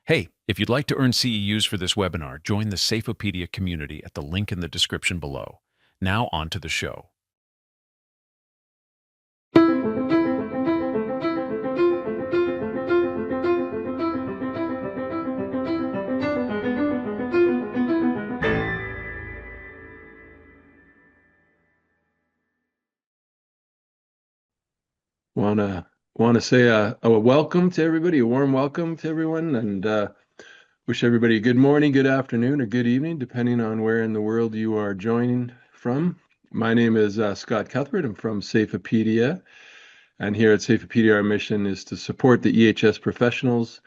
Hey, if you'd like to earn CEUs for this webinar, join the Safeopedia community at the link in the description below. Now on to the show. Want to say a welcome to everybody, a warm welcome to everyone, and wish everybody a good morning, good afternoon, or good evening, depending on where in the world you are joining from. My name is Scott Cuthbert. I'm from Safeopedia, and here at Safeopedia, our mission is to support the EH&S professionals,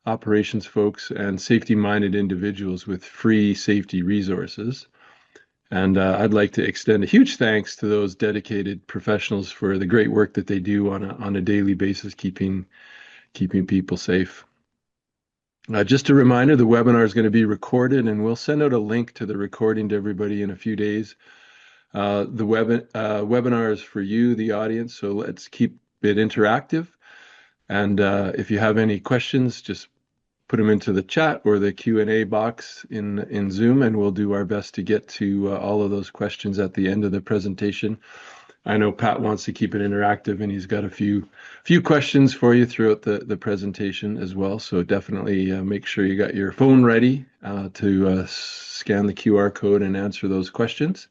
operations folks, and safety-minded individuals with free safety resources. And I'd like to extend a huge thanks to those dedicated professionals for the great work that they do on a daily basis, keeping people safe. Just a reminder, the webinar is going to be recorded, and we'll send out a link to the recording to everybody in a few days. The webinar is for you, the audience, so let's keep it interactive. And if you have any questions, just put them into the chat or the Q&A box in Zoom, and we'll do our best to get to all of those questions at the end of the presentation. I know Pat wants to keep it interactive, and he's got a few questions for you throughout the presentation as well. So definitely make sure you got your phone ready to scan the QR code and answer those questions.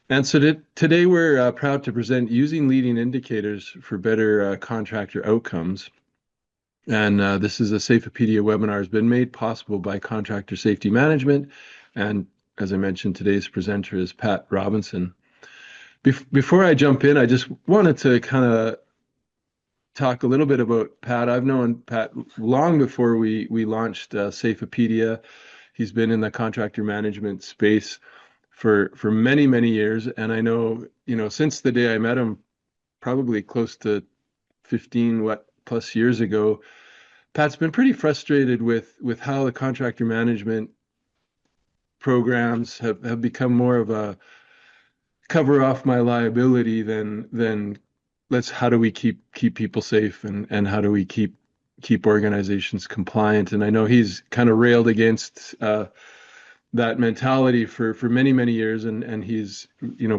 And so today we're proud to present using leading indicators for better contractor outcomes. And this is a Safeopedia webinar has been made possible by Contractor Safety Management. And as I mentioned, today's presenter is Pat Robinson. Before I jump in, I just wanted to kind of talk a little bit about Pat. I've known Pat long before we launched Safeopedia. He's been in the contractor management space for many years. And I know, since the day I met him, probably close to 15 plus years ago, Pat's been pretty frustrated with how the contractor management programs have become more of a cover off my liability than how do we keep people safe and how do we keep organizations compliant. And I know he's kind of railed against that mentality for many years, and he's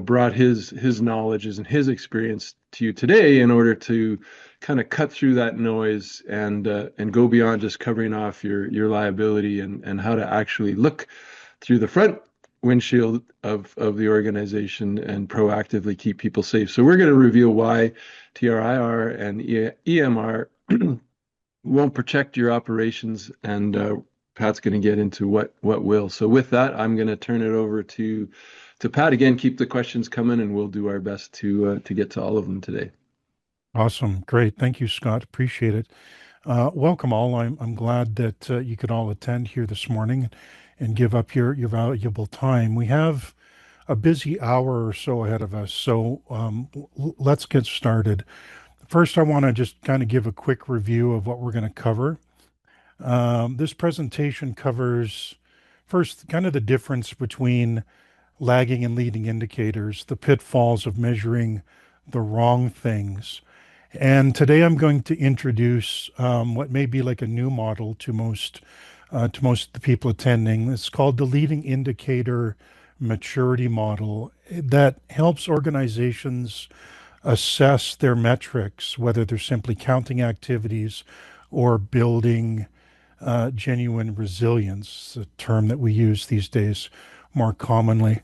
brought his knowledge and his experience to you today in order to kind of cut through that noise and go beyond just covering off your liability and how to actually look through the front windshield of the organization and proactively keep people safe. So we're going to reveal why TRIR and EMR won't protect your operations, and Pat's going to get into what will. So with that, I'm going to turn it over to Pat again. Keep the questions coming, and we'll do our best to get to all of them today. Awesome. Great. Thank you, Scott. Appreciate it. Welcome all. I'm glad that you could all attend here this morning and give up your valuable time. We have a busy hour or so ahead of us, so let's get started. First, I want to just kind of give a quick review of what we're going to cover. This presentation covers first kind of the difference between lagging and leading indicators, the pitfalls of measuring the wrong things. And today I'm going to introduce what may be like a new model to most of the people attending. It's called the leading indicator maturity model that helps organizations assess their metrics, whether they're simply counting activities or building genuine resilience, a term that we use these days more commonly.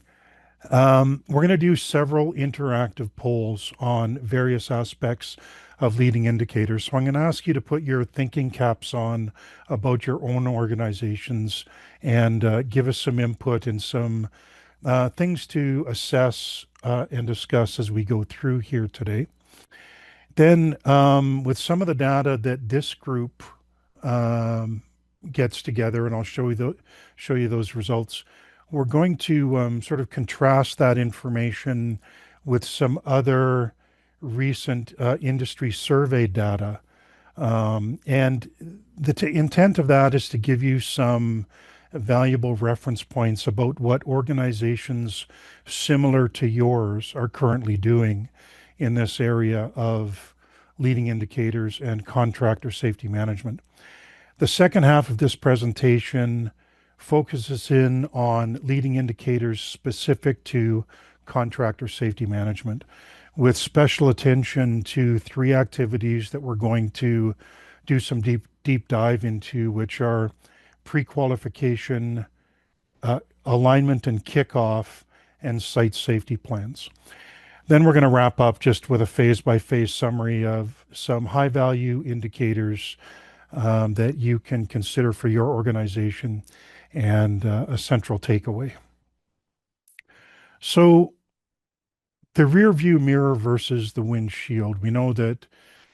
We're going to do several interactive polls on various aspects of leading indicators. So I'm going to ask you to put your thinking caps on about your own organizations and give us some input and some things to assess and discuss as we go through here today. Then with some of the data that this group gets together, and I'll show you those results, we're going to sort of contrast that information with some other recent industry survey data. And the intent of that is to give you some valuable reference points about what organizations similar to yours are currently doing in this area of leading indicators and contractor safety management. The second half of this presentation focuses in on leading indicators specific to contractor safety management, with special attention to three activities that we're going to do some deep dive into, which are pre-qualification, alignment and kickoff, and site safety plans. Then we're going to wrap up just with a phase-by-phase summary of some high-value indicators that you can consider for your organization and a central takeaway. So the rear view mirror versus the windshield. We know that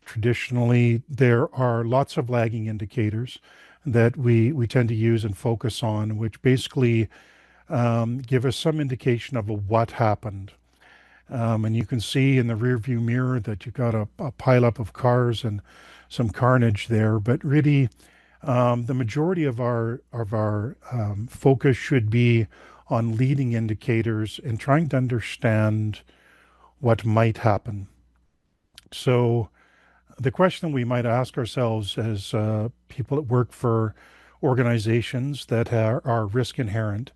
traditionally there are lots of lagging indicators that we tend to use and focus on, which basically give us some indication of what happened. And you can see in the rear view mirror that you've got a pileup of cars and some carnage there, but really the majority of our focus should be on leading indicators and trying to understand what might happen. So the question we might ask ourselves as people that work for organizations that are risk inherent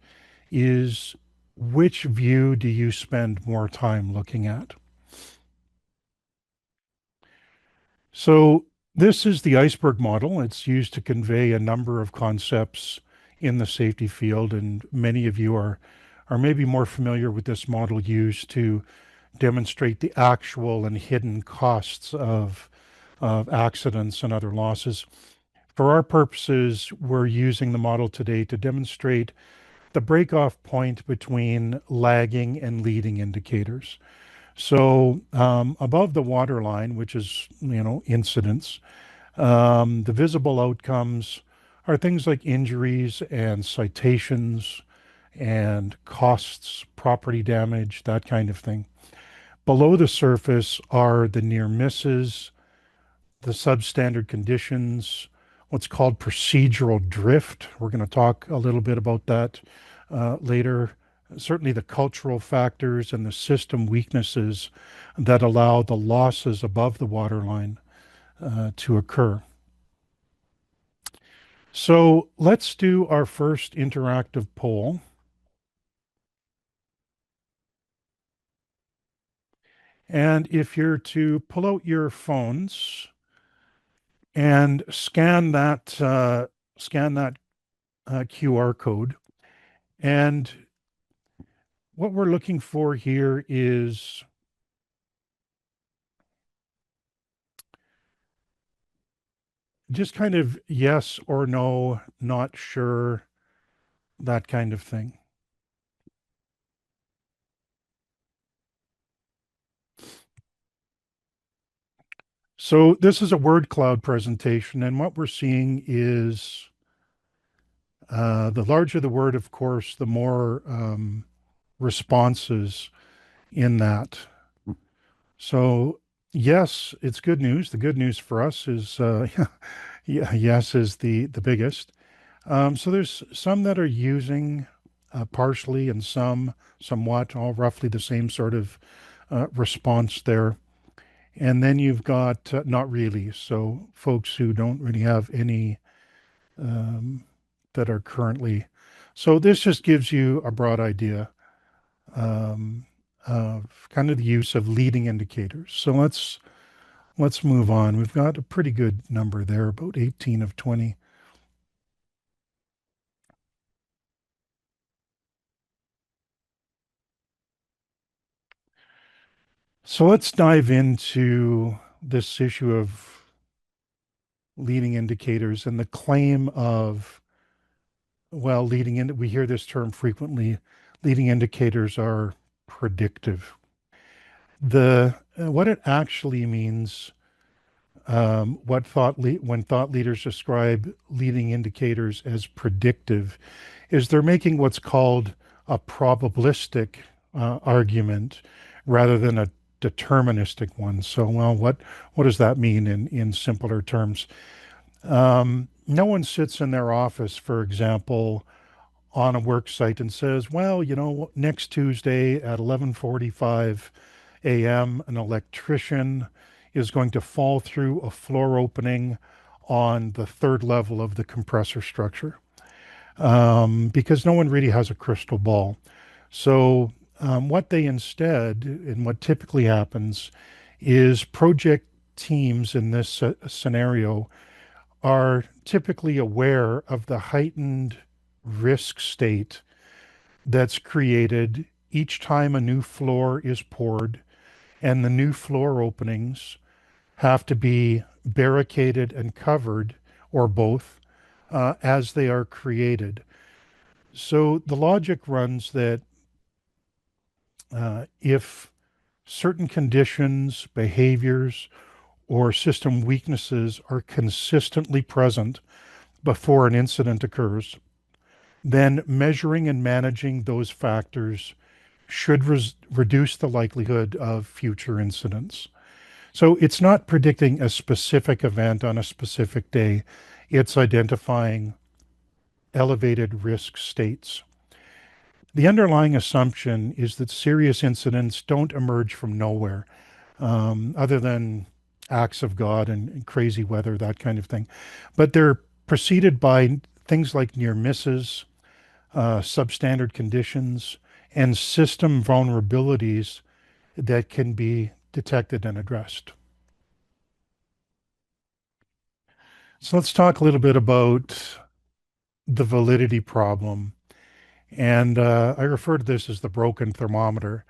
is, which view do you spend more time looking at? So this is the iceberg model. It's used to convey a number of concepts in the safety field, and many of you are maybe more familiar with this model used to demonstrate the actual and hidden costs of accidents and other losses. For our purposes, we're using the model today to demonstrate the breakoff point between lagging and leading indicators. So above the waterline, which is, incidents, the visible outcomes are things like injuries and citations and costs, property damage, that kind of thing. Below the surface are the near misses, the substandard conditions, what's called procedural drift. We're going to talk a little bit about that later. Certainly the cultural factors and the system weaknesses that allow the losses above the waterline to occur. So let's do our first interactive poll. And if you're to pull out your phones and scan that QR code, and what we're looking for here is just kind of yes or no, not sure, that kind of thing. So this is a word cloud presentation, and what we're seeing is the larger the word, of course, the more responses in that. So yes, it's good news. The good news for us is yes is the biggest. So there's some that are using partially and some somewhat, all roughly the same sort of response there. And then you've got not really. So folks who don't really have any that are currently. So this just gives you a broad idea of kind of the use of leading indicators. So let's move on. We've got a pretty good number there, about 18 of 20. So let's dive into this issue of leading indicators and the claim of, well, we hear this term frequently, leading indicators are predictive. What it actually means, when thought leaders describe leading indicators as predictive, is they're making what's called a probabilistic argument rather than a deterministic one. So, well, what does that mean in simpler terms? No one sits in their office, for example, on a work site and says, well, next Tuesday at 11:45 a.m., an electrician is going to fall through a floor opening on the third level of the compressor structure, because no one really has a crystal ball. So what they instead, and what typically happens, is project teams in this scenario are typically aware of the heightened risk state that's created each time a new floor is poured, and the new floor openings have to be barricaded and covered, or both, as they are created. So the logic runs that if certain conditions, behaviors, or system weaknesses are consistently present before an incident occurs, then measuring and managing those factors should reduce the likelihood of future incidents. So it's not predicting a specific event on a specific day, it's identifying elevated risk states. The underlying assumption is that serious incidents don't emerge from nowhere, other than acts of God and crazy weather, that kind of thing. But they're preceded by things like near misses, substandard conditions, and system vulnerabilities that can be detected and addressed. So let's talk a little bit about the validity problem. And I refer to this as the broken thermometer.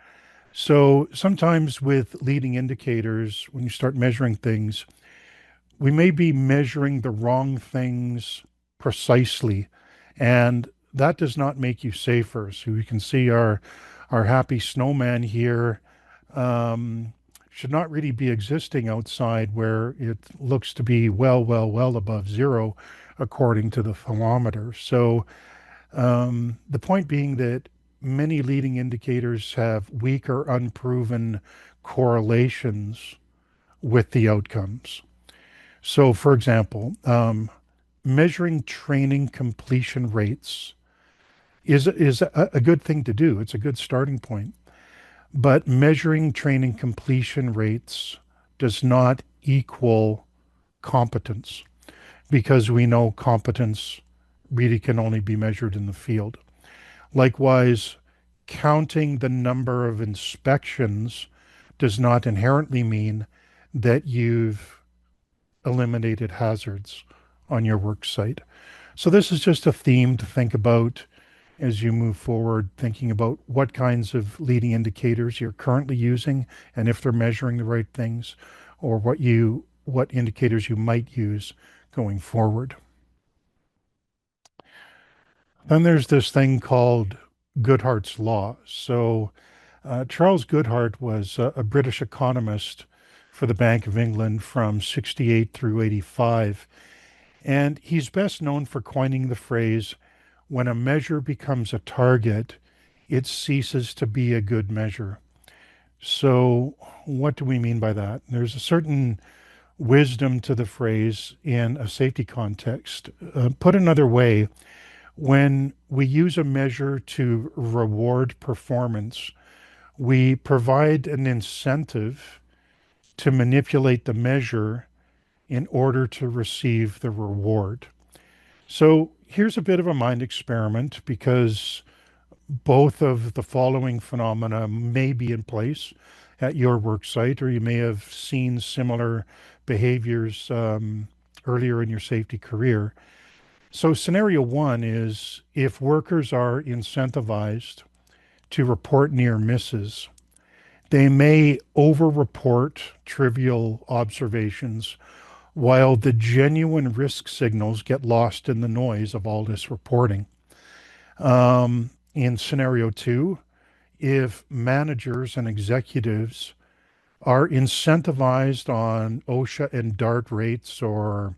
So sometimes with leading indicators, when you start measuring things, we may be measuring the wrong things precisely, and that does not make you safer. So you can see our happy snowman here should not really be existing outside where it looks to be well above zero according to the thermometer. So the point being that many leading indicators have weak or unproven correlations with the outcomes. So, for example, measuring training completion rates is a good thing to do. It's a good starting point. But measuring training completion rates does not equal competence, because we know competence really can only be measured in the field. Likewise, counting the number of inspections does not inherently mean that you've eliminated hazards on your work site. So this is just a theme to think about as you move forward, thinking about what kinds of leading indicators you're currently using and if they're measuring the right things, or what indicators you might use going forward. Then there's this thing called Goodhart's Law. So Charles Goodhart was a British economist for the Bank of England from 68 through 85. And he's best known for coining the phrase, when a measure becomes a target, it ceases to be a good measure. So what do we mean by that? There's a certain wisdom to the phrase in a safety context. Put another way, when we use a measure to reward performance, we provide an incentive to manipulate the measure in order to receive the reward. So here's a bit of a mind experiment, because both of the following phenomena may be in place at your work site, or you may have seen similar behaviors earlier in your safety career. So scenario one is if workers are incentivized to report near misses, they may over-report trivial observations while the genuine risk signals get lost in the noise of all this reporting. In scenario two, if managers and executives are incentivized on OSHA and DART rates, or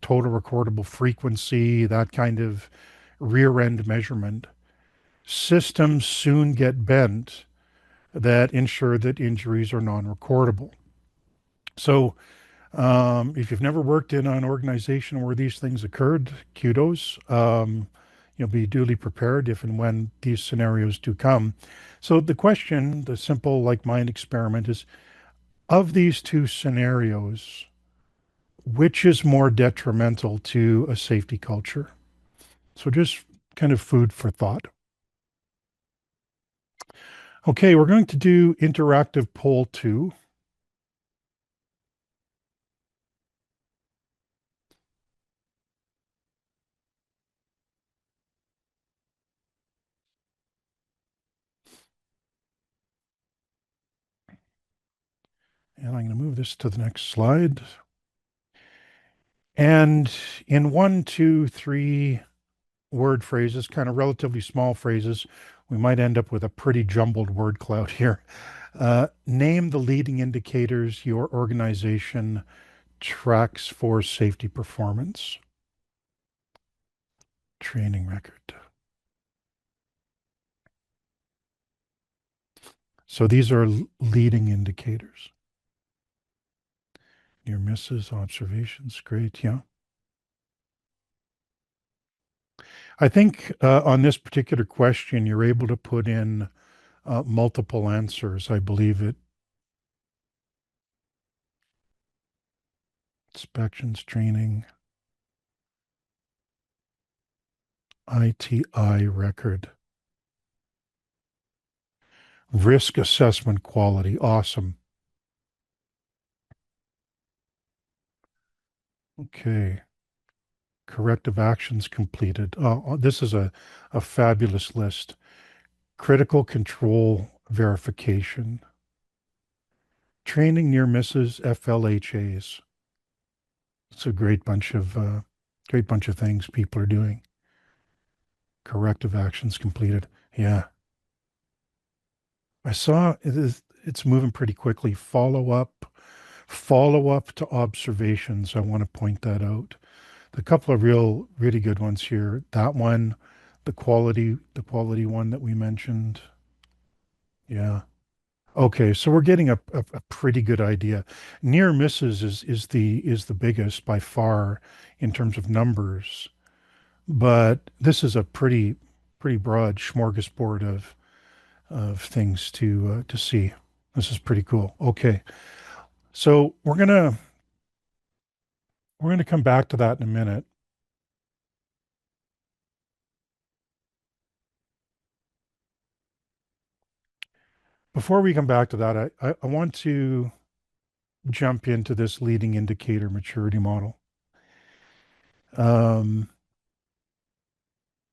total recordable frequency, that kind of rear end measurement, systems soon get bent that ensure that injuries are non-recordable. So if you've never worked in an organization where these things occurred, kudos. You'll be duly prepared if and when these scenarios do come. So the question, the simple like mind experiment is, of these two scenarios, which is more detrimental to a safety culture? So just kind of food for thought. Okay, we're going to do interactive poll 2. And I'm going to move this to the next slide. And in 1, 2, 3 word phrases, kind of relatively small phrases, we might end up with a pretty jumbled word cloud here. Name the leading indicators your organization tracks for safety performance. Training record. So these are leading indicators. Near misses, observations, great, yeah. I think on this particular question, you're able to put in multiple answers. I believe it. Inspections, training, ITI record, risk assessment quality, awesome. Okay. Corrective actions completed. This is a fabulous list. Critical control verification. Training near misses, FLHAs. It's a great bunch of things people are doing. Corrective actions completed. Yeah. I saw it's moving pretty quickly. Follow up to observations. I want to point that out. A couple of really good ones here. That one, the quality one that we mentioned. Yeah. Okay, so we're getting a pretty good idea. Near misses is the biggest by far in terms of numbers, but this is a pretty broad smorgasbord of things to see. This is pretty cool. Okay, so we're gonna come back to that in a minute. Before we come back to that, I want to jump into this leading indicator maturity model.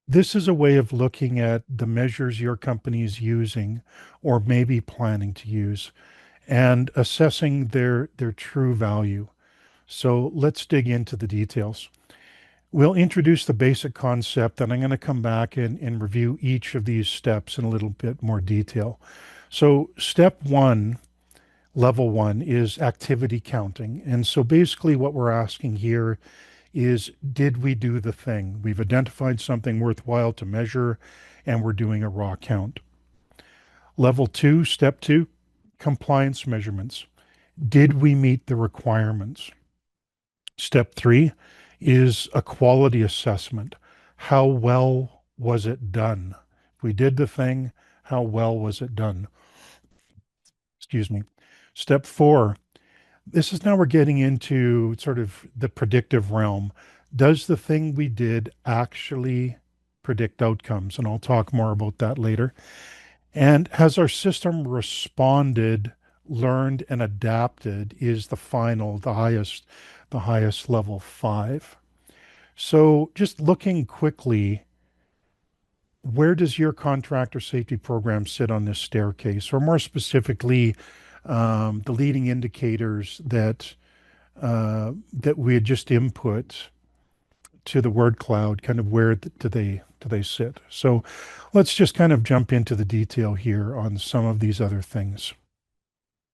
This is a way of looking at the measures your company is using or maybe planning to use and assessing their true value. So let's dig into the details. We'll introduce the basic concept, and I'm going to come back and review each of these steps in a little bit more detail. So step 1, level 1, is activity counting. And so basically what we're asking here is, did we do the thing? We've identified something worthwhile to measure, and we're doing a raw count. Level 2, step 2, compliance measurements. Did we meet the requirements? Step 3 is a quality assessment. How well was it done? If we did the thing, how well was it done? Excuse me. Step 4, this is now we're getting into sort of the predictive realm. Does the thing we did actually predict outcomes? And I'll talk more about that later. And has our system responded, learned, and adapted is the highest level 5. So just looking quickly, where does your contractor safety program sit on this staircase? Or more specifically, the leading indicators that we had just input to the word cloud, kind of where do they sit? So let's just kind of jump into the detail here on some of these other things.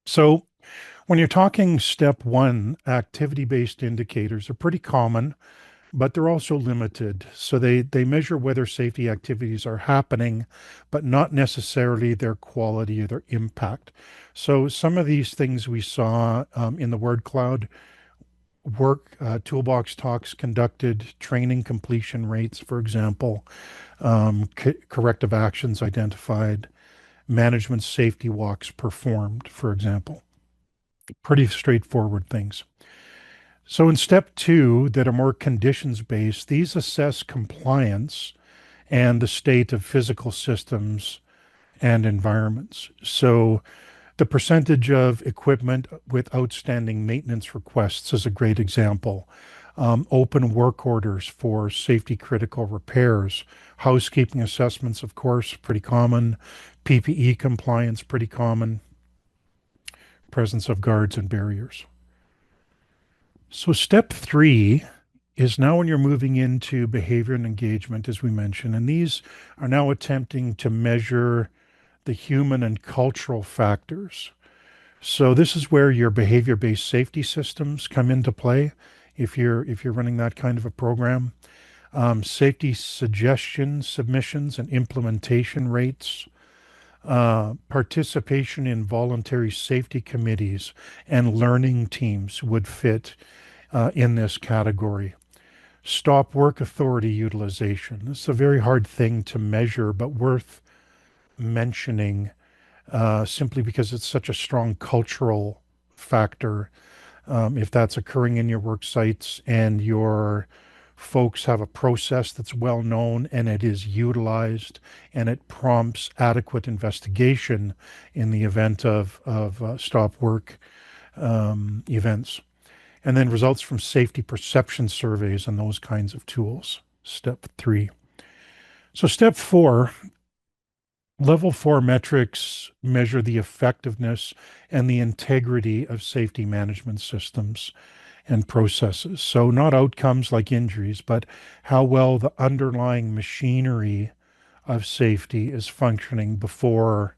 So when you're talking step 1, activity-based indicators are pretty common, but they're also limited. So they measure whether safety activities are happening, but not necessarily their quality or their impact. So some of these things we saw in the word cloud: work, toolbox talks conducted, training completion rates, for example, corrective actions identified, management safety walks performed, for example. Pretty straightforward things. So in step two, that are more conditions-based, these assess compliance and the state of physical systems and environments. So the percentage of equipment with outstanding maintenance requests is a great example. Open work orders for safety critical repairs, housekeeping assessments, of course, pretty common, PPE compliance, pretty common, presence of guards and barriers. So step three is now when you're moving into behavior and engagement, as we mentioned, and these are now attempting to measure the human and cultural factors. So this is where your behavior-based safety systems come into play if you're running that kind of a program. Safety suggestions, submissions, and implementation rates, participation in voluntary safety committees and learning teams would fit in this category. Stop work authority utilization. This is a very hard thing to measure, but worth mentioning simply because it's such a strong cultural factor. If that's occurring in your work sites and your folks have a process that's well known and it is utilized and it prompts adequate investigation in the event of stop work events. And then results from safety perception surveys and those kinds of tools. Step three. So step four, level four metrics measure the effectiveness and the integrity of safety management systems and processes. So not outcomes like injuries, but how well the underlying machinery of safety is functioning before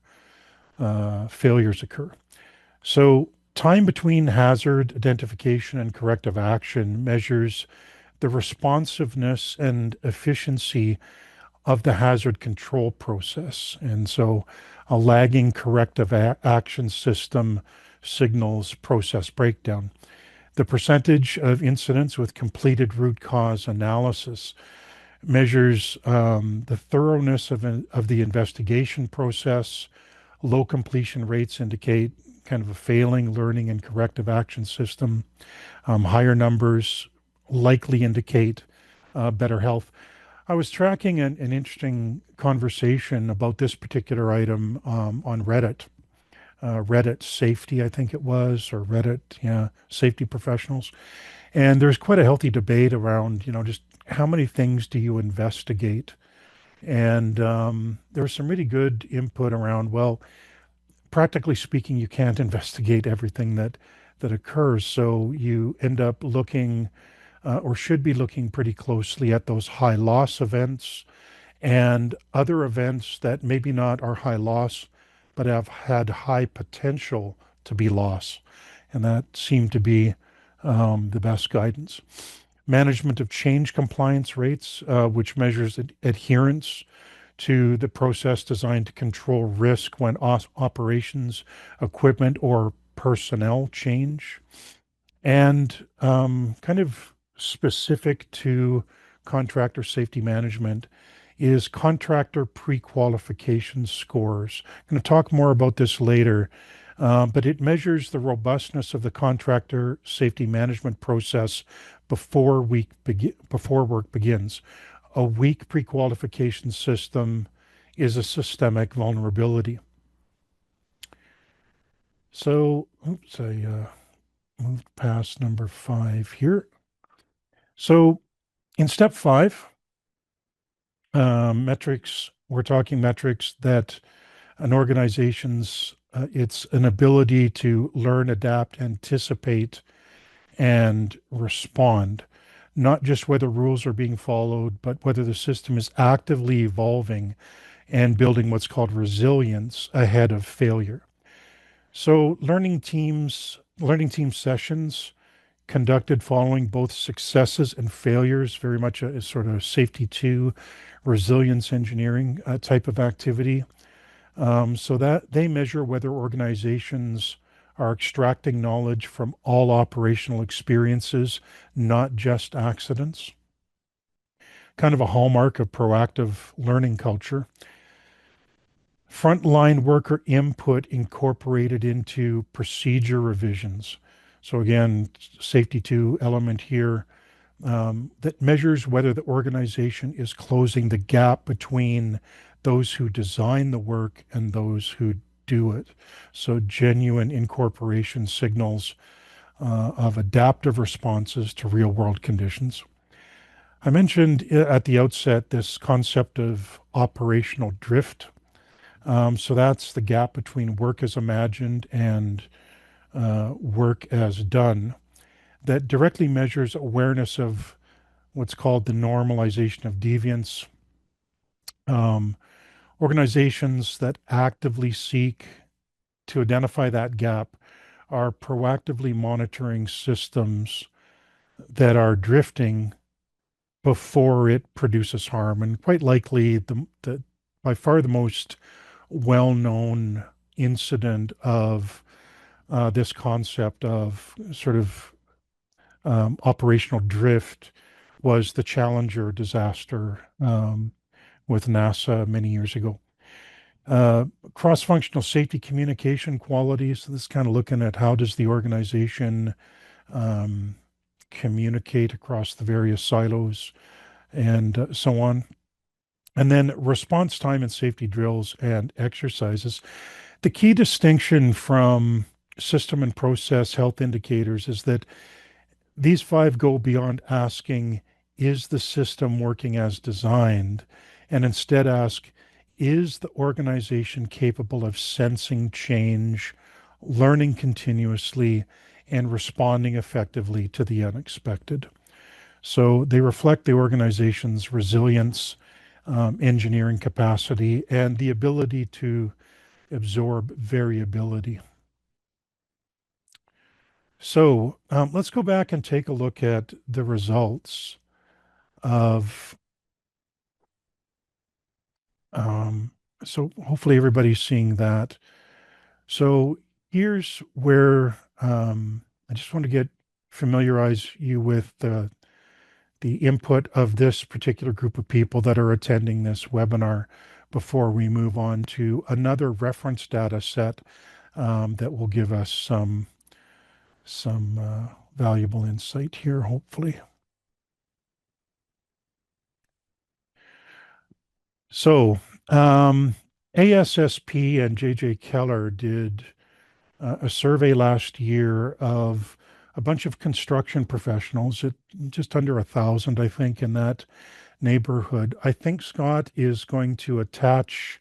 failures occur. So time between hazard identification and corrective action measures the responsiveness and efficiency of the hazard control process. And so a lagging corrective action system signals process breakdown. The percentage of incidents with completed root cause analysis measures the thoroughness of the investigation process. Low completion rates indicate kind of a failing learning and corrective action system. Higher numbers likely indicate better health. I was tracking an interesting conversation about this particular item on Reddit. Reddit Safety, I think it was, or Reddit, yeah, Safety Professionals. And there's quite a healthy debate around, just how many things do you investigate? And there was some really good input around, well, practically speaking, you can't investigate everything that occurs. So you end up looking or should be looking pretty closely at those high loss events and other events that maybe not are high loss, but have had high potential to be loss. And that seemed to be the best guidance. Management of change compliance rates, which measures adherence to the process designed to control risk when operations, equipment, or personnel change. And kind of specific to contractor safety management is contractor pre-qualification scores. I'm going to talk more about this later, but it measures the robustness of the contractor safety management process before work begins. A weak pre-qualification system is a systemic vulnerability. So, oops, I moved past number 5 here. So in step 5, metrics, we're talking metrics that an organization's, it's an ability to learn, adapt, anticipate, and respond. Not just whether rules are being followed, but whether the system is actively evolving and building what's called resilience ahead of failure. So learning team sessions conducted following both successes and failures, very much a sort of safety to resilience engineering type of activity. So that they measure whether organizations are extracting knowledge from all operational experiences, not just accidents. Kind of a hallmark of proactive learning culture. Frontline worker input incorporated into procedure revisions. So again, safety 2 element here that measures whether the organization is closing the gap between those who design the work and those who do it. So genuine incorporation signals of adaptive responses to real world conditions. I mentioned at the outset this concept of operational drift. So that's the gap between work as imagined and work as done that directly measures awareness of what's called the normalization of deviance. Um, Organizations that actively seek to identify that gap are proactively monitoring systems that are drifting before it produces harm. And quite likely, the by far the most well-known incident of this concept of sort of operational drift was the Challenger disaster with NASA many years ago. Cross-functional safety communication qualities. So this is kind of looking at how does the organization um, communicate across the various silos and so on. And then response time and safety drills and exercises. The key distinction from system and process health indicators is that these 5 go beyond asking, is the system working as designed? And instead ask, is the organization capable of sensing change, learning continuously, and responding effectively to the unexpected? So they reflect the organization's resilience, engineering capacity, and the ability to absorb variability. So let's go back and take a look at the results of, um, so hopefully everybody's seeing that. So here's where I just want to familiarize you with the input of this particular group of people that are attending this webinar before we move on to another reference data set that will give us some valuable insight here, hopefully. So ASSP and JJ Keller did a survey last year of a bunch of construction professionals, at just under 1,000, I think, in that neighborhood. I think Scott is going to attach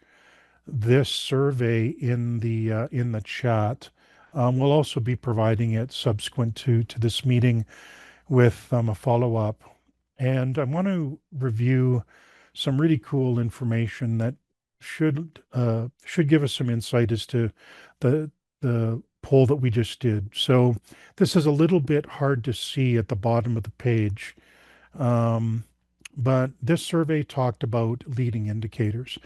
this survey in the chat. We'll also be providing it subsequent to this meeting with a follow-up. And I want to review some really cool information that should give us some insight as to the poll that we just did. So this is a little bit hard to see at the bottom of the page. But this survey talked about leading indicators.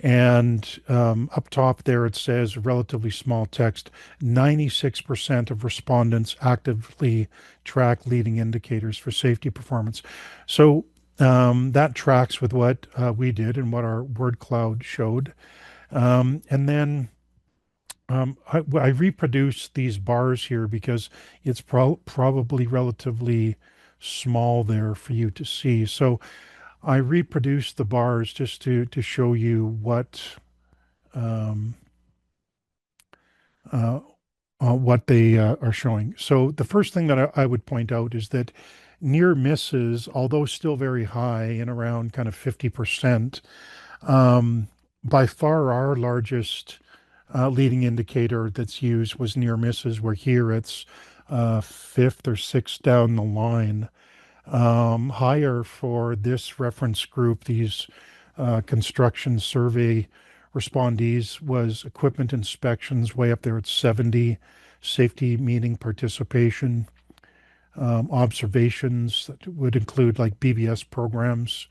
And up top there, it says relatively small text, 96% of respondents actively track leading indicators for safety performance. So that tracks with what we did and what our word cloud showed. And then I reproduced these bars here because it's probably relatively small there for you to see. So I reproduced the bars just to show you uh, what they are showing. So the first thing that I would point out is that near misses, although still very high in around kind of 50%, by far our largest leading indicator that's used was near misses, where here it's 5th or 6th down the line. Higher for this reference group, these construction survey respondees, was equipment inspections way up there at 70, safety meeting participation, observations that would include like BBS programs,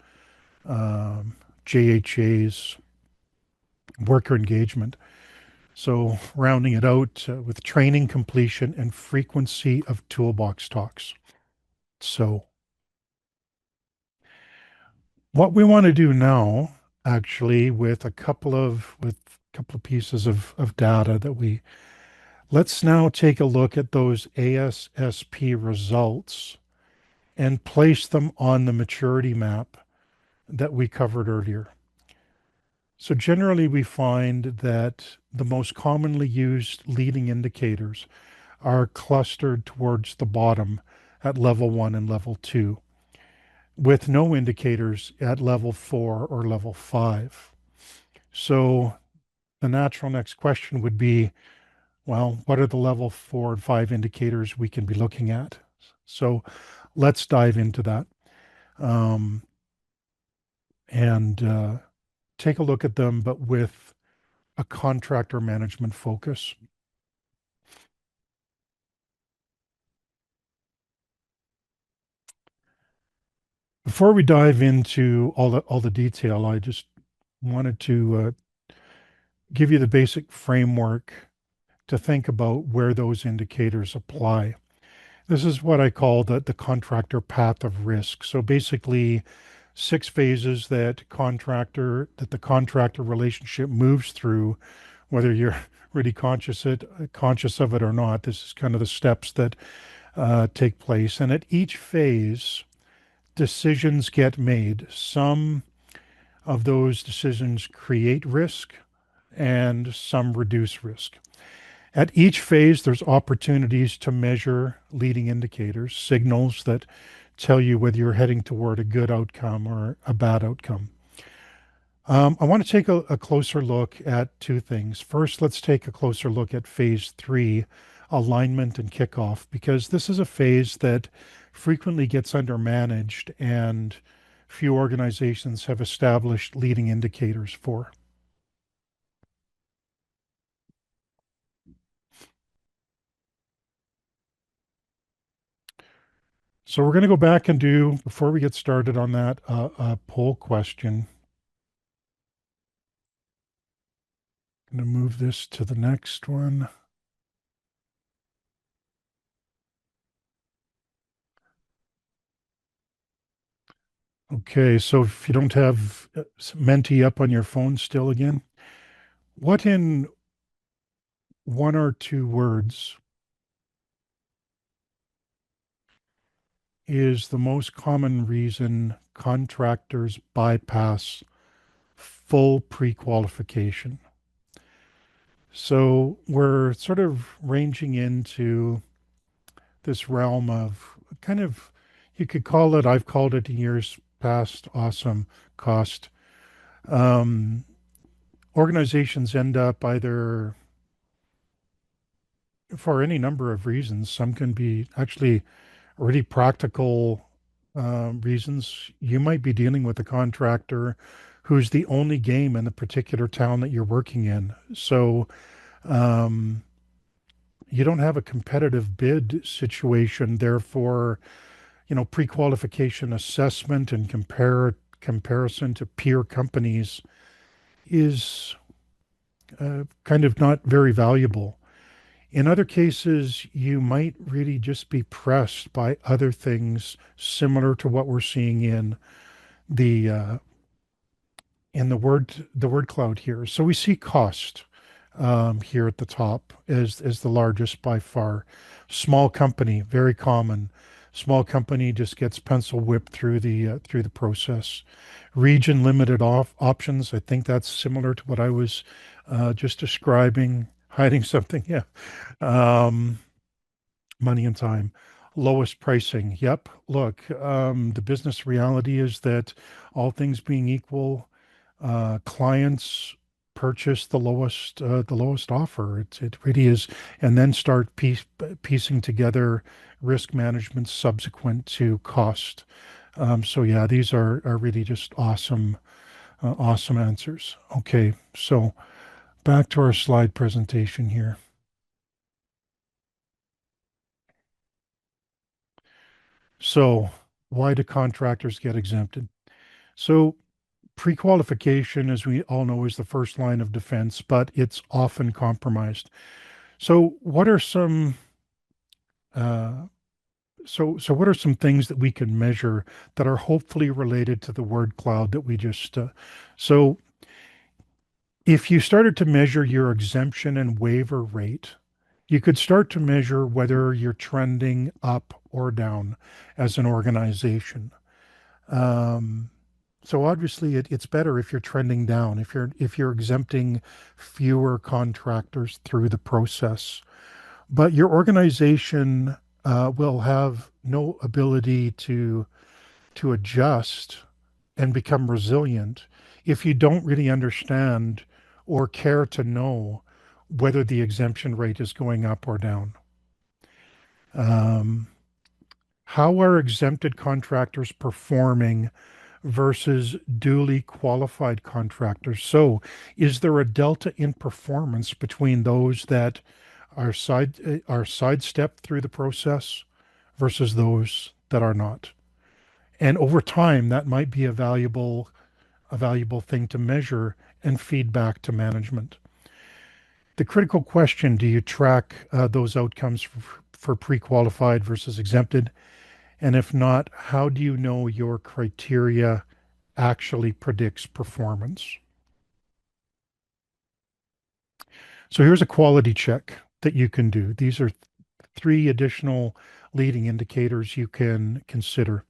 JHAs, worker engagement. So rounding it out with training completion and frequency of toolbox talks. So what we want to do now, actually, with a couple of pieces of data that we Let's now take a look at those ASSP results and place them on the maturity map that we covered earlier. So generally we find that the most commonly used leading indicators are clustered towards the bottom at level 1 and level 2, with no indicators at level 4 or level 5. So the natural next question would be, well, what are the level 4 and 5 indicators we can be looking at? So let's dive into that um, and take a look at them, but with a contractor management focus. Before we dive into all the detail, I just wanted to give you the basic framework to think about where those indicators apply. This is what I call the contractor path of risk. So basically, 6 phases that the contractor relationship moves through, whether you're really conscious of it or not. This is kind of the steps that take place, and at each phase, decisions get made. Some of those decisions create risk, and some reduce risk. At each phase, there's opportunities to measure leading indicators, signals that tell you whether you're heading toward a good outcome or a bad outcome. I want to take a closer look at 2 things. First, let's take a closer look at phase 3, alignment and kickoff, because this is a phase that frequently gets undermanaged and few organizations have established leading indicators for. So we're going to go back and do, before we get started on that, a poll question. I'm going to move this to the next one. Okay, so if you don't have Menti up on your phone still again, what in 1 or 2 words is the most common reason contractors bypass full pre-qualification? So we're sort of ranging into this realm of kind of, you could call it, I've called it in years past, awesome cost. Um, Organizations end up either, for any number of reasons, some can be actually really practical reasons. You might be dealing with a contractor who's the only game in the particular town that you're working in. So um, you don't have a competitive bid situation. Therefore, pre-qualification assessment and comparison to peer companies is kind of not very valuable. In other cases, you might really just be pressed by other things similar to what we're seeing the uh, in the word cloud here. So we see cost here at the top as the largest by far. Small company, very common. Small company just gets pencil whipped through the process. Region limited options. I think that's similar to what I was just describing. Hiding something, yeah. Um, Money and time. Lowest pricing. Yep. Look, the business reality is that all things being equal, clients purchase the lowest offer. It really is, and then start piecing together risk management subsequent to cost. So yeah, these are really just awesome answers. Okay, so back to our slide presentation here. So why do contractors get exempted? So pre-qualification, as we all know, is the first line of defense, but it's often compromised. So what are some uh, what are some things that we can measure that are hopefully related to the word cloud that we just so if you started to measure your exemption and waiver rate You could start to measure whether you're trending up or down as an organization. Um, so obviously it's better if you're trending down, if you're exempting fewer contractors through the process. But your organization will have no ability to adjust and become resilient if you don't really understand or care to know whether the exemption rate is going up or down. Um, how are exempted contractors performing versus duly qualified contractors? So, is there a delta in performance between those that are sidestepped through the process versus those that are not? And over time, that might be a valuable thing to measure and feed back to management. The critical question, do you track those outcomes for pre-qualified versus exempted? And if not, how do you know your criteria actually predicts performance? So here's a quality check that you can do. These are three additional leading indicators you can consider.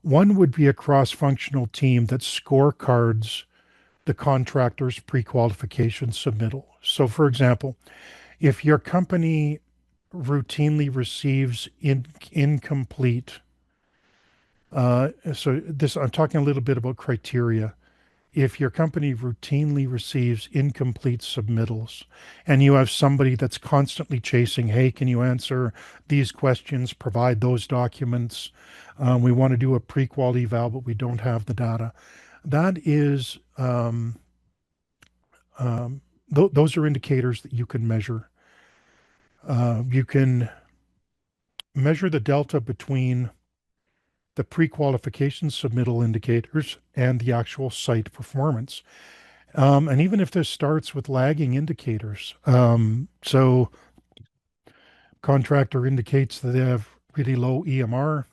One would be a cross-functional team that scorecards the contractor's pre-qualification submittal. So for example, if your company routinely receives incomplete, so this, I'm talking a little bit about criteria. If your company routinely receives incomplete submittals and you have somebody that's constantly chasing, hey, can you answer these questions, provide those documents? We want to do a pre-quality eval, but we don't have the data. That is, those are indicators that you can measure. You can measure the delta between the pre-qualification submittal indicators and the actual site performance. And even if this starts with lagging indicators, so contractor indicates that they have really low EMR,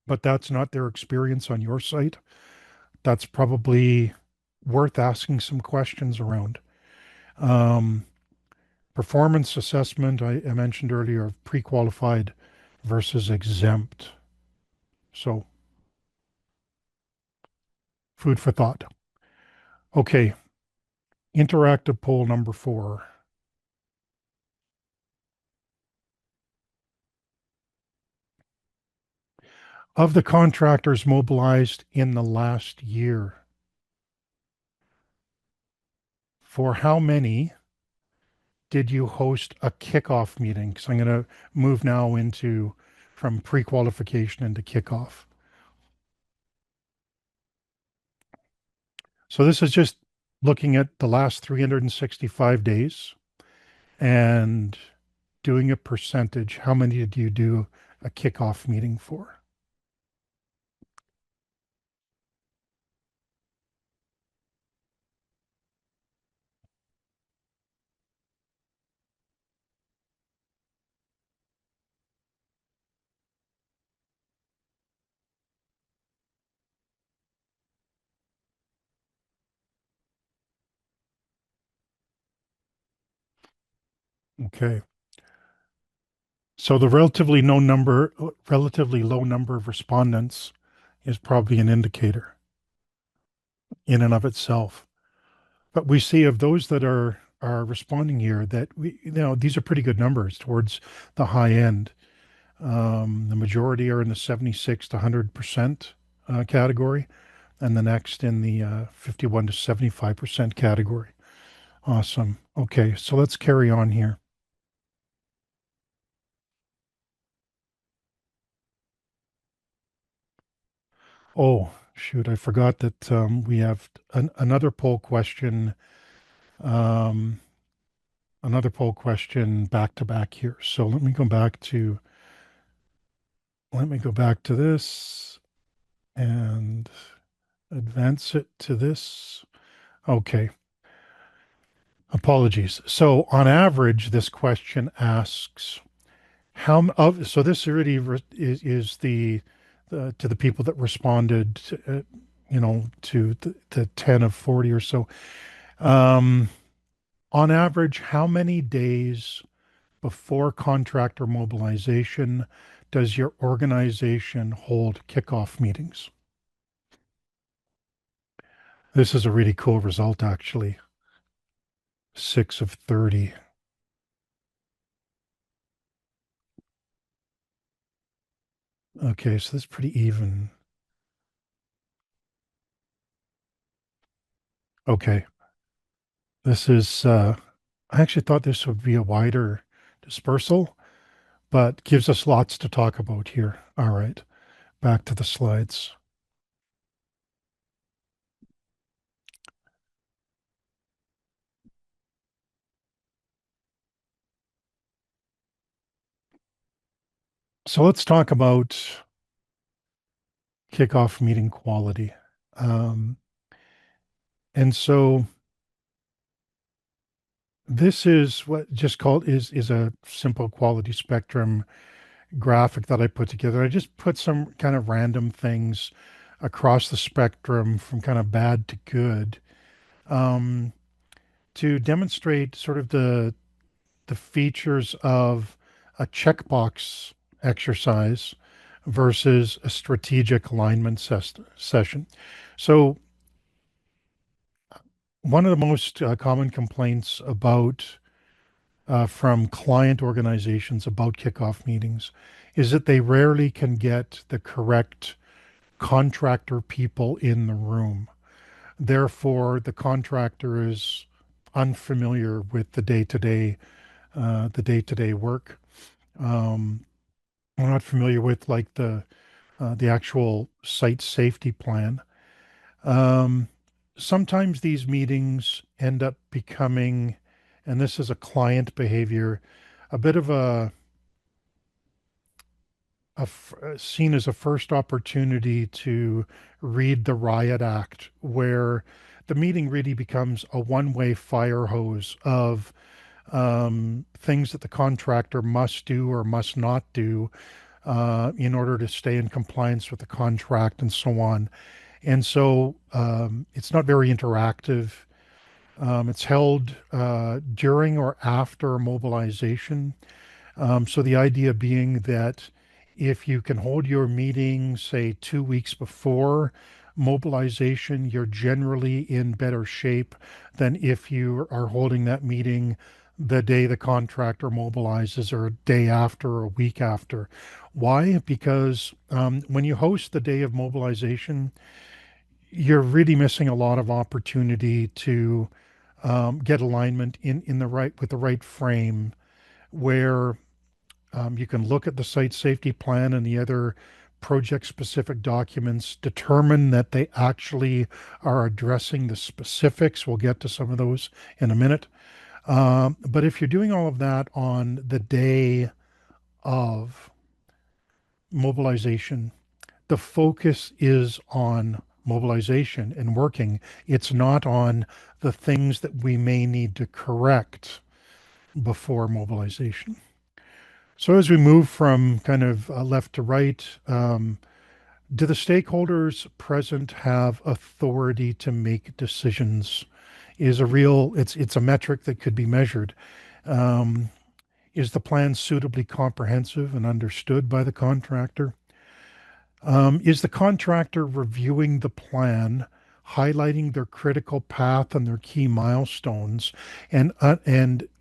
but that's not their experience on your site. That's probably worth asking some questions around. Um, performance assessment, I mentioned earlier, of pre-qualified versus exempt. So food for thought. Okay, interactive poll number 4. Of the contractors mobilized in the last year, for how many did you host a kickoff meeting? Because I'm going to move now into from pre-qualification into kickoff. So this is just looking at the last 365 days and doing a percentage. How many did you do a kickoff meeting for? Okay. So the relatively low number of respondents is probably an indicator in and of itself. But we see of those that are responding here that these are pretty good numbers towards the high end. The majority are in the 76 to 100% category, and the next in the 51 to 75% category. Awesome. Okay, so let's carry on here. Oh, shoot, I forgot that we have another poll question, um, back to back here. So let me go back to this and advance it to this. Okay. Apologies. So on average, this question asks so this already is to the people that responded, to the 10 of 40 or so. Um, on average, how many days before contractor mobilization does your organization hold kickoff meetings? This is a really cool result, actually. 6 of 30. Okay, so that's pretty even. Okay, this is, I actually thought this would be a wider dispersal, but gives us lots to talk about here. All right, back to the slides. So let's talk about kickoff meeting quality. Um, and so this is what just called is a simple quality spectrum graphic that I put together. I just put some kind of random things across the spectrum from kind of bad to good, um, to demonstrate sort of the features of a checkbox exercise versus a strategic alignment session. So one of the most common complaints about from client organizations about kickoff meetings is that they rarely can get the correct contractor people in the room. Therefore, the contractor is unfamiliar with the day-to-day work. We're not familiar with like the actual site safety plan. Um, Sometimes these meetings end up becoming, and this is a client behavior, a bit of seen as a first opportunity to read the riot act, where the meeting really becomes a one-way fire hose of things that the contractor must do or must not do in order to stay in compliance with the contract and so on. And so it's not very interactive. It's held during or after mobilization. So the idea being that if you can hold your meeting, say 2 weeks before mobilization, you're generally in better shape than if you are holding that meeting the day the contractor mobilizes or a day after or a week after. Why? Because when you host the day of mobilization, you're really missing a lot of opportunity to get alignment in the right with the right frame where you can look at the site safety plan and the other project specific documents, determine that they actually are addressing the specifics. We'll get to some of those in a minute. But if you're doing all of that on the day of mobilization, the focus is on mobilization and working. It's not on the things that we may need to correct before mobilization. So as we move from kind of left to right, do the stakeholders present have authority to make decisions? Is a real, it's a metric that could be measured. Um, is the plan suitably comprehensive and understood by the contractor? Is the contractor reviewing the plan, highlighting their critical path and their key milestones, and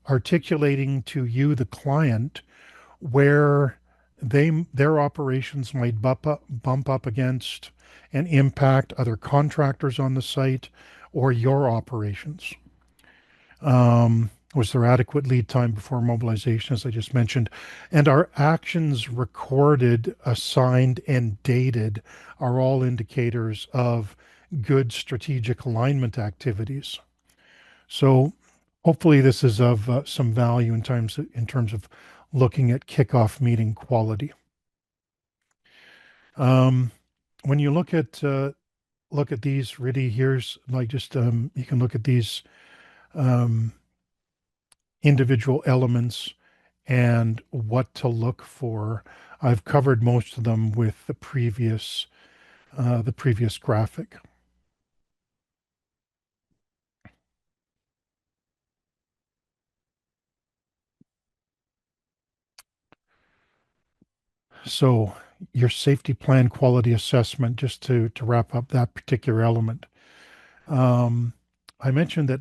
articulating to you, the client, where their operations might bump up against and impact other contractors on the site or your operations? Was there adequate lead time before mobilization, as I just mentioned? And are actions recorded, assigned, and dated are all indicators of good strategic alignment activities. So hopefully this is of some value in terms of looking at kickoff meeting quality. When you look at these, really, here's like just you can look at these um, individual elements and what to look for. I've covered most of them with the previous graphic. So your safety plan quality assessment, just to wrap up that particular element. Um, I mentioned that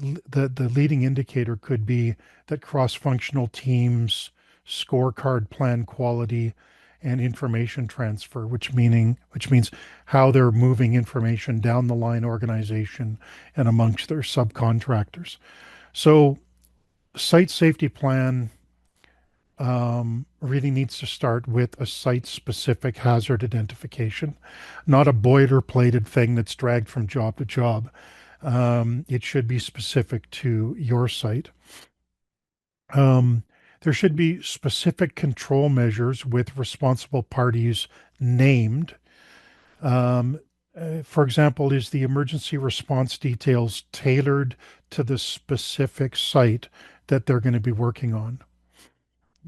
the leading indicator could be that cross-functional teams scorecard plan quality and information transfer, which means how they're moving information down the line organization and amongst their subcontractors. So site safety plan really needs to start with a site-specific hazard identification, not a boilerplated thing that's dragged from job to job. It should be specific to your site. Um, there should be specific control measures with responsible parties named. Um, for example, is the emergency response details tailored to the specific site that they're going to be working on?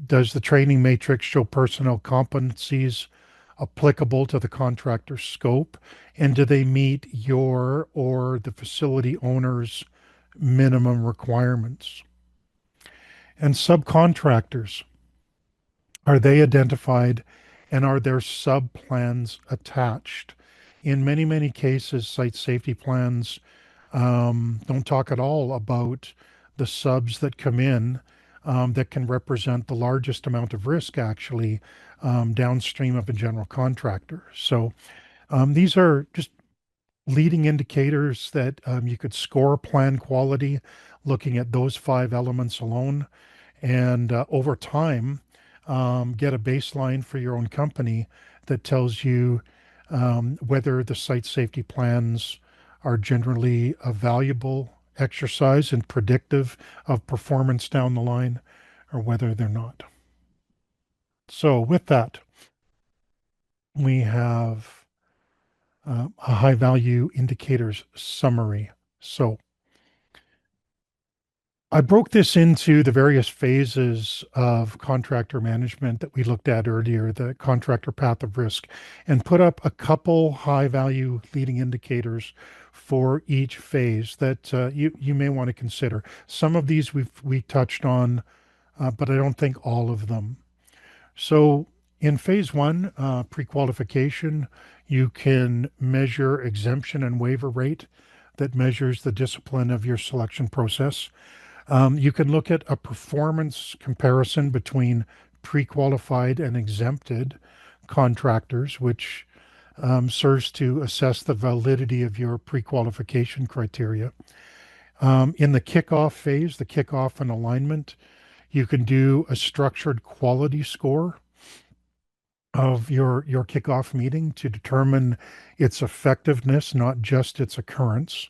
Does the training matrix show personnel competencies applicable to the contractor scope? And do they meet your or the facility owner's minimum requirements? And subcontractors, are they identified and are their sub plans attached? In many, many cases, site safety plans don't talk at all about the subs that come in that can represent the largest amount of risk actually downstream of a general contractor. So these are just leading indicators that you could score plan quality looking at those five elements alone. And over time, get a baseline for your own company that tells you whether the site safety plans are generally a valuable exercise and predictive of performance down the line or whether they're not. So with that, we have a high value indicators summary. So I broke this into the various phases of contractor management that we looked at earlier, the contractor path of risk, and put up a couple high value leading indicators for each phase that you may want to consider. Some of these we touched on, but I don't think all of them. So in phase one, pre-qualification, you can measure exemption and waiver rate that measures the discipline of your selection process. You can look at a performance comparison between pre-qualified and exempted contractors, which serves to assess the validity of your pre-qualification criteria. In the kickoff phase, the kickoff and alignment, you can do a structured quality score of your kickoff meeting to determine its effectiveness, not just its occurrence.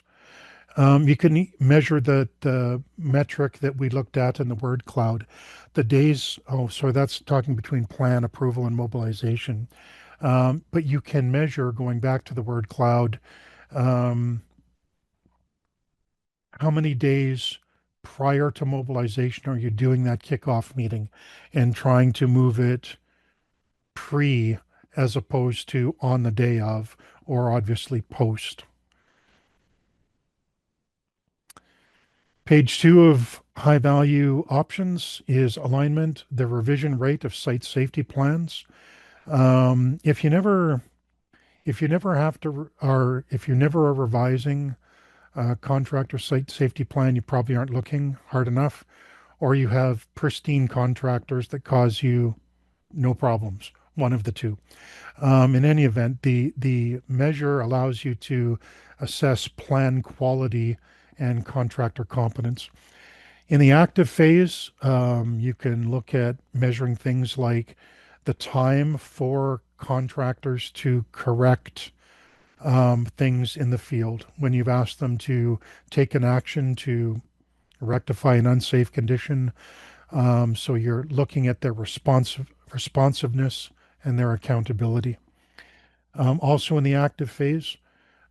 You can measure the metric that we looked at in the word cloud, the days. Oh, sorry, that's talking between plan approval and mobilization. But you can measure, going back to the word cloud, um, how many days prior to mobilization are you doing that kickoff meeting and trying to move it pre as opposed to on the day of, or obviously post. Page two of high value options is alignment, the revision rate of site safety plans. If you never have to, or if you never are revising a contractor site safety plan, you probably aren't looking hard enough, or you have pristine contractors that cause you no problems, one of the two. In any event, the measure allows you to assess plan quality and contractor competence. In the active phase, you can look at measuring things like the time for contractors to correct things in the field when you've asked them to take an action to rectify an unsafe condition. So you're looking at their responsiveness and their accountability. Also in the active phase,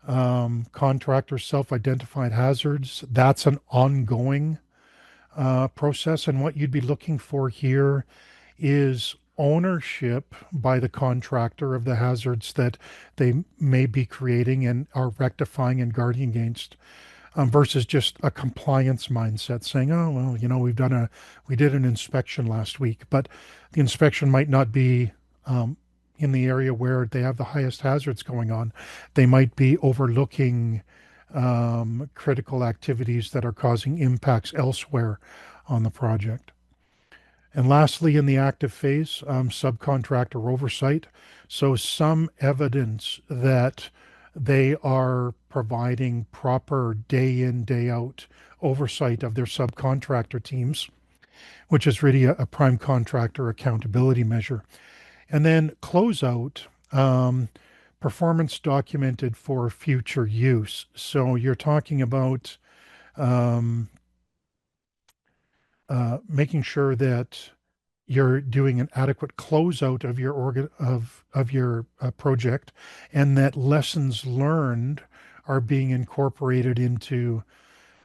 contractor self-identified hazards, that's an ongoing process. And what you'd be looking for here is ownership by the contractor of the hazards that they may be creating and are rectifying and guarding against, versus just a compliance mindset saying, oh, well, we did an inspection last week, but the inspection might not be in the area where they have the highest hazards going on. They might be overlooking critical activities that are causing impacts elsewhere on the project. And lastly, in the active phase, subcontractor oversight. So some evidence that they are providing proper day in, day out oversight of their subcontractor teams, which is really a prime contractor accountability measure. And then closeout, performance documented for future use. So you're talking about um, making sure that you're doing an adequate closeout of your project, and that lessons learned are being incorporated into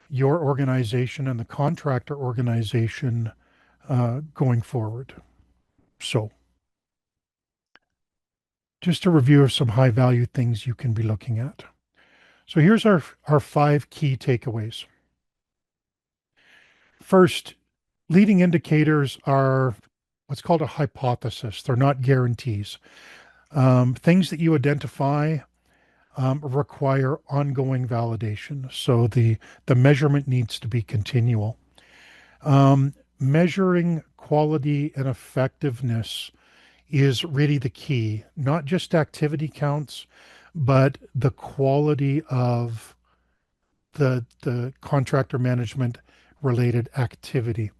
your organization and the contractor organization going forward. So, just a review of some high value things you can be looking at. So here's our 5 key takeaways. First, leading indicators are what's called a hypothesis. They're not guarantees. Things that you identify require ongoing validation. So the measurement needs to be continual. Measuring quality and effectiveness is really the key, not just activity counts, but the quality of the contractor management related activity.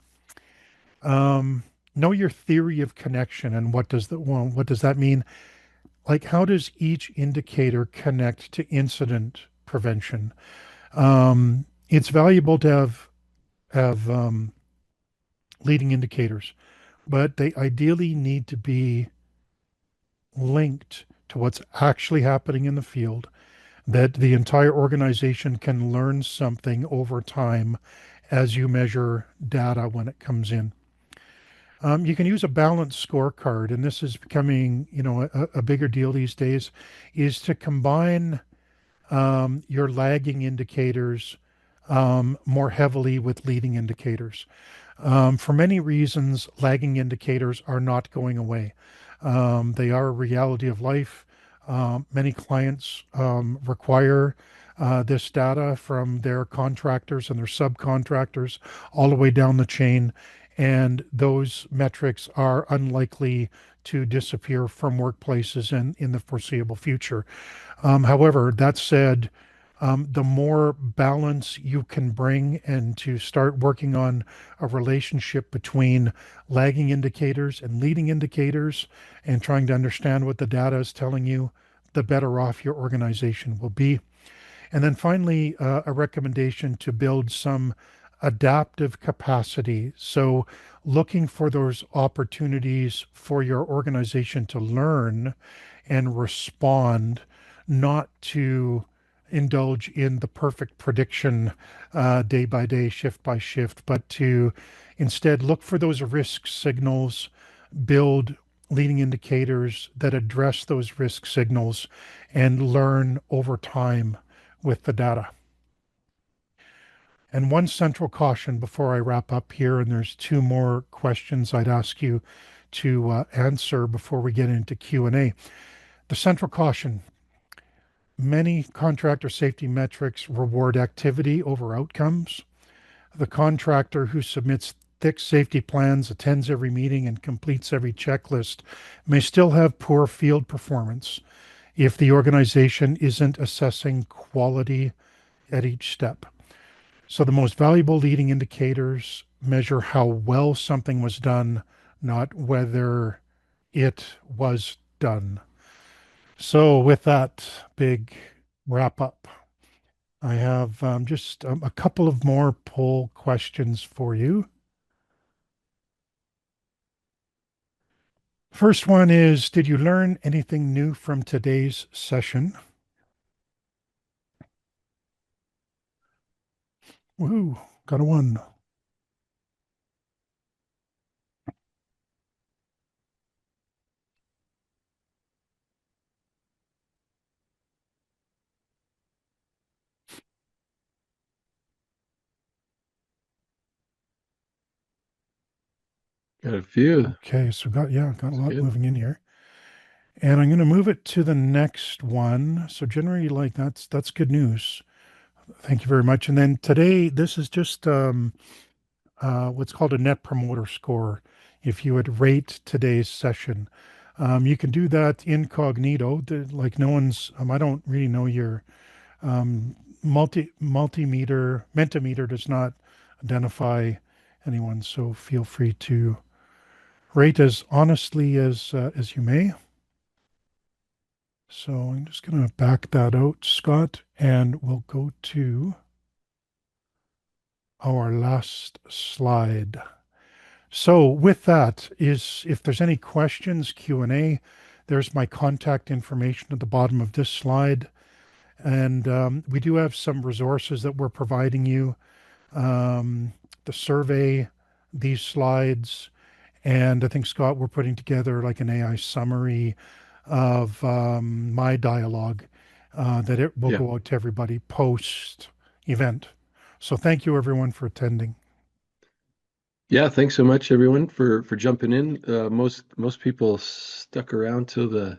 Know your theory of connection, and what does that mean? Like, how does each indicator connect to incident prevention? It's valuable to have leading indicators, but they ideally need to be linked to what's actually happening in the field, that the entire organization can learn something over time as you measure data when it comes in. You can use a balanced scorecard, and this is becoming, a bigger deal these days, is to combine your lagging indicators more heavily with leading indicators. For many reasons, lagging indicators are not going away. They are a reality of life. Many clients require this data from their contractors and their subcontractors all the way down the chain, and those metrics are unlikely to disappear from workplaces in the foreseeable future. However, that said, the more balance you can bring and to start working on a relationship between lagging indicators and leading indicators and trying to understand what the data is telling you, the better off your organization will be. And then finally, a recommendation to build some adaptive capacity. So, looking for those opportunities for your organization to learn and respond, not to indulge in the perfect prediction day by day, shift by shift, but to instead look for those risk signals, build leading indicators that address those risk signals, and learn over time with the data. And one central caution before I wrap up here, and there's 2 more questions I'd ask you to answer before we get into Q&A. The central caution: many contractor safety metrics reward activity over outcomes. The contractor who submits thick safety plans, attends every meeting, and completes every checklist may still have poor field performance if the organization isn't assessing quality at each step. So the most valuable leading indicators measure how well something was done, not whether it was done. So with that big wrap up, I have just a couple of more poll questions for you. First one is, did you learn anything new from today's session? Woohoo, got a 1. Got a few. Okay, so got a lot Good. moving in here. And I'm going to move it to the next one. So generally, like that's good news. Thank you very much. And then today, this is just what's called a net promoter score. If you would rate today's session, you can do that incognito. Like no one's. I don't really know your multimeter. Mentimeter does not identify anyone, so feel free to rate as honestly as you may. So I'm just going to back that out, Scott, and we'll go to our last slide. So with that is, if there's any questions, Q&A, there's my contact information at the bottom of this slide. And we do have some resources that we're providing you. The survey, these slides, and I think, Scott, we're putting together like an AI summary of my dialogue that it will Yeah. go out to everybody post event. So thank you everyone for attending. Yeah, thanks so much everyone for jumping in. Most people stuck around till the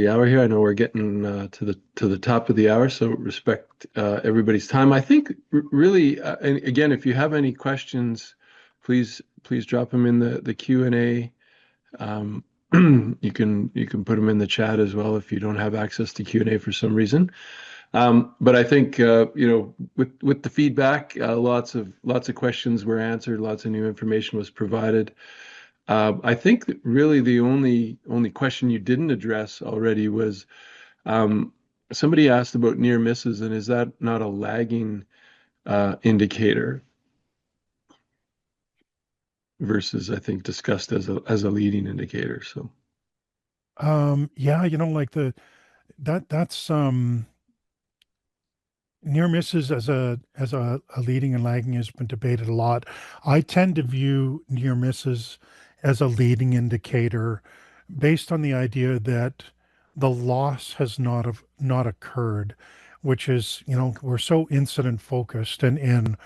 hour here. I know we're getting to the top of the hour, so respect everybody's time. I think really, and again, if you have any questions, please drop them in the Q&A. You can put them in the chat as well if you don't have access to Q&A for some reason. But I think with the feedback, lots of questions were answered, lots of new information was provided. I think that really the only question you didn't address already was somebody asked about near misses, and is that not a lagging indicator versus, I think, discussed as a leading indicator. So Yeah, like that's near misses as a leading and lagging has been debated a lot. I tend to view near misses as a leading indicator based on the idea that the loss has not occurred, which is, we're so incident focused, and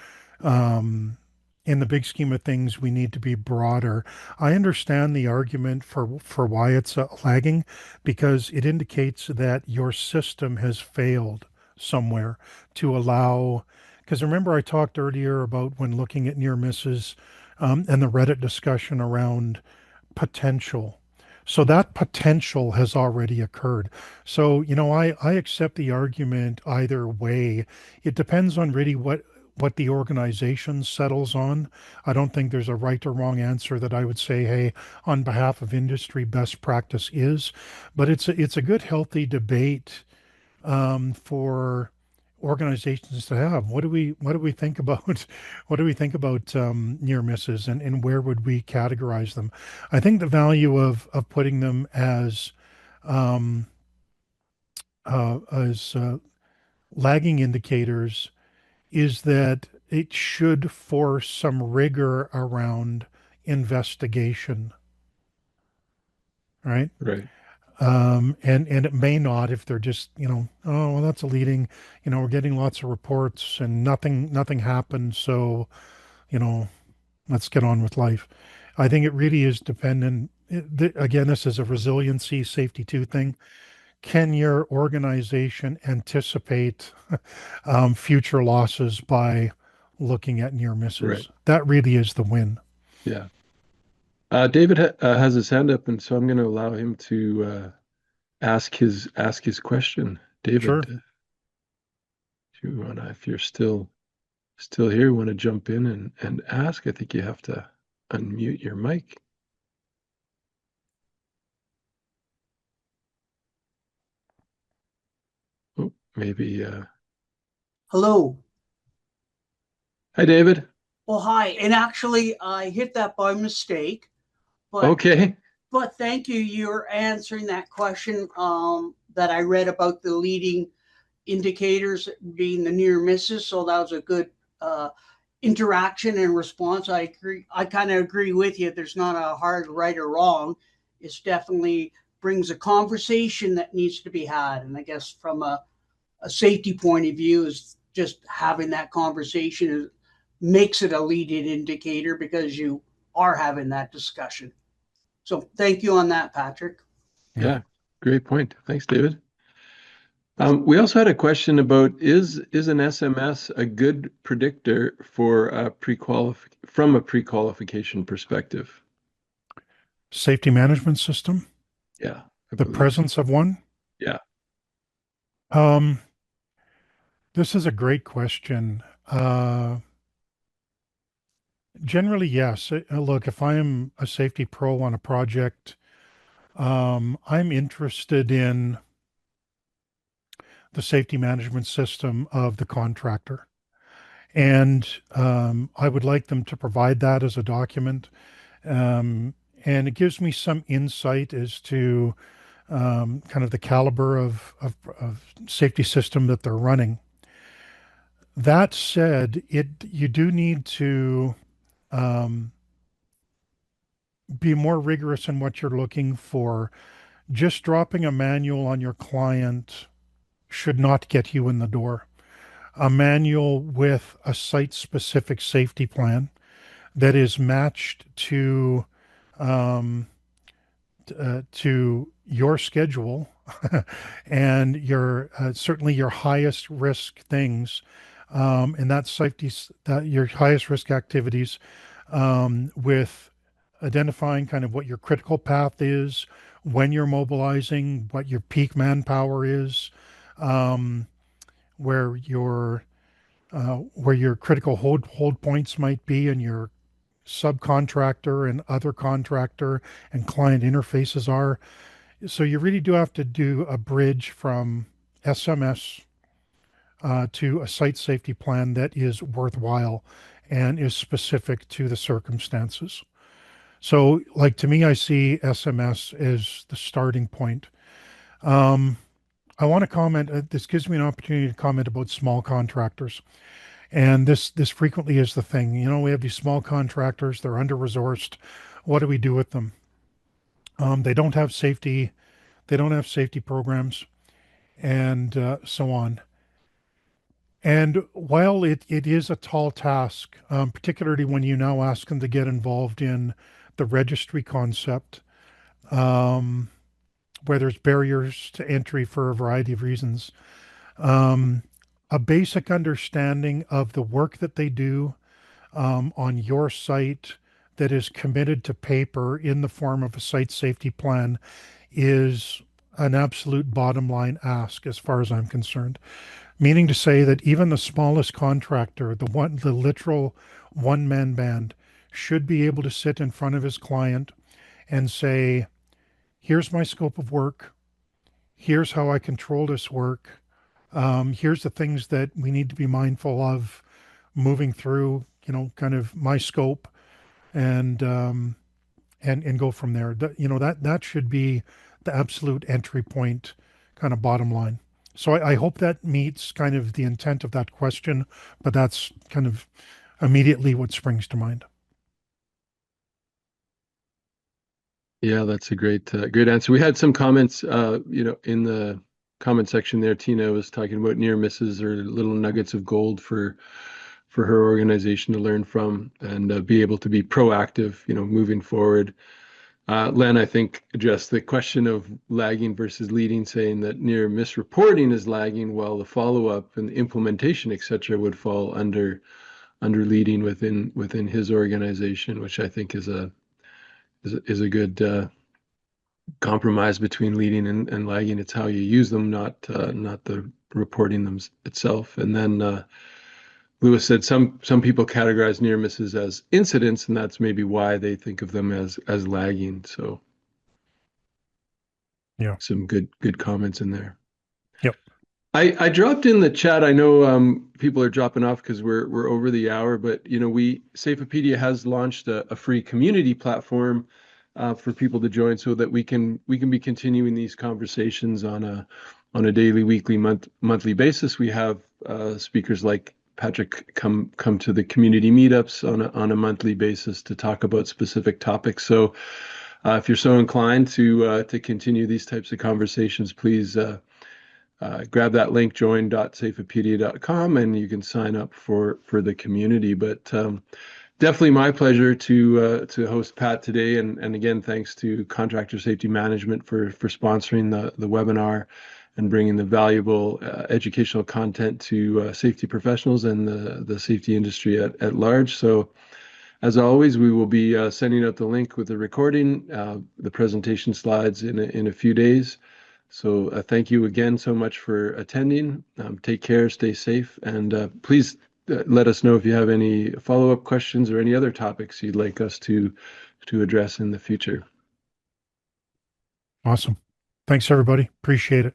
in the big scheme of things, we need to be broader. I understand the argument for why it's lagging, because it indicates that your system has failed somewhere to allow. Because remember, I talked earlier about when looking at near misses, and the Reddit discussion around potential. So that potential has already occurred. So, I accept the argument either way. It depends on really what the organization settles on. I don't think there's a right or wrong answer that I would say, hey, on behalf of industry, best practice is. But it's a good, healthy debate for organizations to have. What do we think about what do we think about near misses, and where would we categorize them? I think the value of putting them um, as lagging indicators is that it should force some rigor around investigation, right? right, And it may not if they're just, oh, well, that's a leading, we're getting lots of reports and nothing happened, so, you know, let's get on with life. I think it really is dependent. Again, this is a resiliency safety two thing. Can your organization anticipate future losses by looking at near right, misses? That really is the win. yeah. David has his hand up, and so I'm going to allow him to ask his question. David, Sure. if you're still here, you want to jump in and ask? I think you have to unmute your mic. Oh, maybe. Hello. Hi, David. Well, hi. And actually, I hit that by mistake, but Okay. thank you. You're answering that question that I read about the leading indicators being the near misses. So that was a good interaction and response. I agree. I kind of agree with you. There's not a hard right or wrong. It's definitely brings a conversation that needs to be had. And I guess from a safety point of view, is just having that conversation makes it a leading indicator because you are having that discussion. So thank you on that, Patrick. Yeah, great point. Thanks, David. We also had a question about is an SMS a good predictor for from a pre-qualification perspective? Safety management system, Yeah, I the believe so. presence of one. Yeah, Um, this is a great question. Generally, yes. Look, if I am a safety pro on a project, I'm interested in the safety management system of the contractor. And I would like them to provide that as a document. Um, and it gives me some insight as to kind of the caliber of safety system that they're running. That said, you do need to um, be more rigorous in what you're looking for. Just dropping a manual on your client should not get you in the door. A manual with a site-specific safety plan that is matched um, to your schedule and your certainly your highest risk things, and that safety that your highest risk activities, with identifying kind of what your critical path is, when you're mobilizing, what your peak manpower is, um, where your critical hold points might be, and your subcontractor and other contractor and client interfaces are. So you really do have to do a bridge from SMS to a site safety plan that is worthwhile and is specific to the circumstances. So, like to me, I see SMS as the starting point. Um, I want to comment. This gives me an opportunity to comment about small contractors, and this frequently is the thing. You know, we have these small contractors; they're under resourced. What do we do with them? They don't have safety. They don't have safety programs, and so on. And while it is a tall task, particularly when you now ask them to get involved in the registry concept, um, where there's barriers to entry for a variety of reasons, um, a basic understanding of the work that they do on your site that is committed to paper in the form of a site safety plan is an absolute bottom line ask as far as I'm concerned. Meaning to say that even the smallest contractor, the literal one man band, should be able to sit in front of his client and say, here's my scope of work. Here's how I control this work. Here's the things that we need to be mindful of moving through, kind of my scope, and and go from there. That should be the absolute entry point, kind of bottom line. So I hope that meets kind of the intent of that question, but that's kind of immediately what springs to mind. yeah, that's a great answer. We had some comments, in the comment section there. Tina was talking about near misses or little nuggets of gold for her organization to learn from and be able to be proactive, moving forward. Len, I think, addressed the question of lagging versus leading, saying that near misreporting is lagging while the follow-up and the implementation, et cetera, would fall under leading within his organization, which I think is a good compromise between leading and lagging. It's how you use them, not the reporting them itself. And then Lewis said some people categorize near misses as incidents, and that's maybe why they think of them as lagging. So Yeah. some good comments in there. Yep. I dropped in the chat. I know people are dropping off because we're over the hour, but Safeopedia has launched a free community platform for people to join, so that we can be continuing these conversations on a daily, weekly, monthly basis. We have speakers like Patrick come to the community meetups on a monthly basis to talk about specific topics. So if you're so inclined to continue these types of conversations, please grab that link, join.safeopedia.com, and you can sign up for the community. But definitely my pleasure to host Pat today, and again, thanks to Contractor Safety Management for sponsoring the webinar and bringing the valuable educational content to safety professionals and the safety industry at large. So, as always, we will be sending out the link with the recording, the presentation slides in a few days. So thank you again so much for attending. Take care, stay safe, and please let us know if you have any follow-up questions or any other topics you'd like us to address in the future. Awesome. Thanks, everybody. Appreciate it.